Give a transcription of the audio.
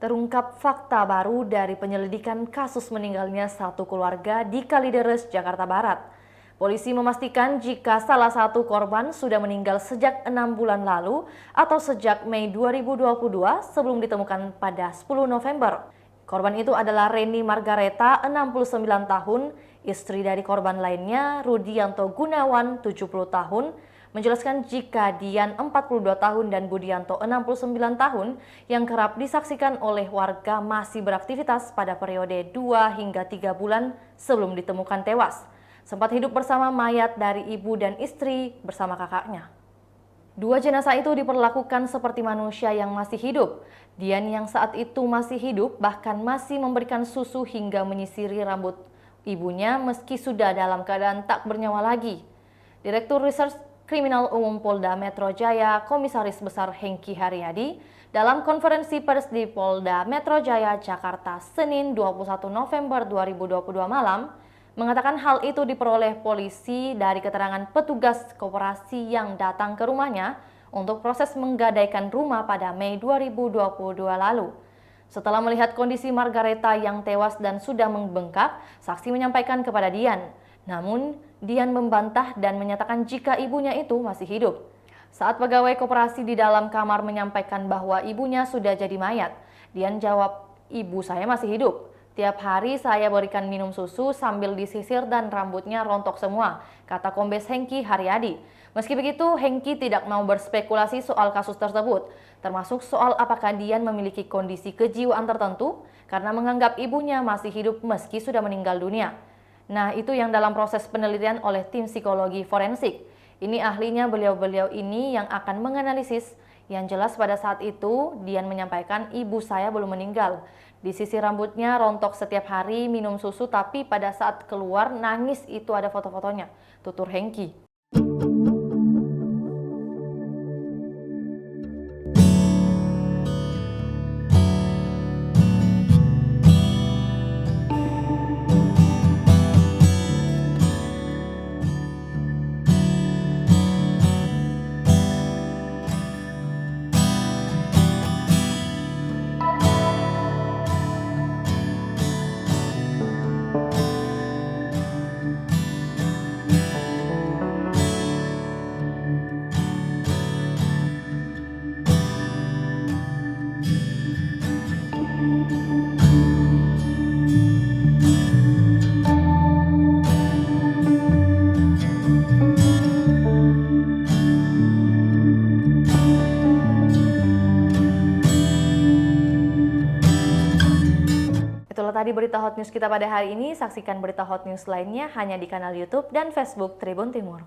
Terungkap fakta baru dari penyelidikan kasus meninggalnya satu keluarga di Kalideres, Jakarta Barat. Polisi memastikan jika salah satu korban sudah meninggal sejak 6 bulan lalu atau sejak Mei 2022 sebelum ditemukan pada 10 November. Korban itu adalah Reni Margareta, 69 tahun, istri dari korban lainnya, Rudianto Gunawan, 70 tahun, menjelaskan jika Dian 42 tahun dan Budianto 69 tahun yang kerap disaksikan oleh warga masih beraktivitas pada periode 2 hingga 3 bulan sebelum ditemukan tewas. Sempat hidup bersama mayat dari ibu dan istri bersama kakaknya. Dua jenazah itu diperlakukan seperti manusia yang masih hidup. Dian yang saat itu masih hidup bahkan masih memberikan susu hingga menyisiri rambut ibunya meski sudah dalam keadaan tak bernyawa lagi. Direktur Reserse Kriminal Umum Polda Metro Jaya, Komisaris Besar Hengki Haryadi, dalam konferensi pers di Polda Metro Jaya, Jakarta, Senin 21 November 2022 malam, mengatakan hal itu diperoleh polisi dari keterangan petugas koperasi yang datang ke rumahnya untuk proses menggadaikan rumah pada Mei 2022 lalu. Setelah melihat kondisi Margareta yang tewas dan sudah membengkak, saksi menyampaikan kepada Dian. Namun, Dian membantah dan menyatakan jika ibunya itu masih hidup. Saat pegawai koperasi di dalam kamar menyampaikan bahwa ibunya sudah jadi mayat, Dian jawab, "Ibu saya masih hidup. Tiap hari saya berikan minum susu sambil disisir dan rambutnya rontok semua," kata Kombes Hengki Haryadi. Meski begitu, Hengki tidak mau berspekulasi soal kasus tersebut, termasuk soal apakah Dian memiliki kondisi kejiwaan tertentu karena menganggap ibunya masih hidup meski sudah meninggal dunia. Nah, itu yang dalam proses penelitian oleh tim psikologi forensik. Ini ahlinya beliau-beliau ini yang akan menganalisis. Yang jelas pada saat itu, Dian menyampaikan ibu saya belum meninggal. Di sisi rambutnya rontok setiap hari, minum susu, tapi pada saat keluar nangis itu ada foto-fotonya, tutur Hengki. Itulah tadi berita hot news kita pada hari ini. Saksikan berita hot news lainnya hanya di kanal YouTube dan Facebook Tribun Timur.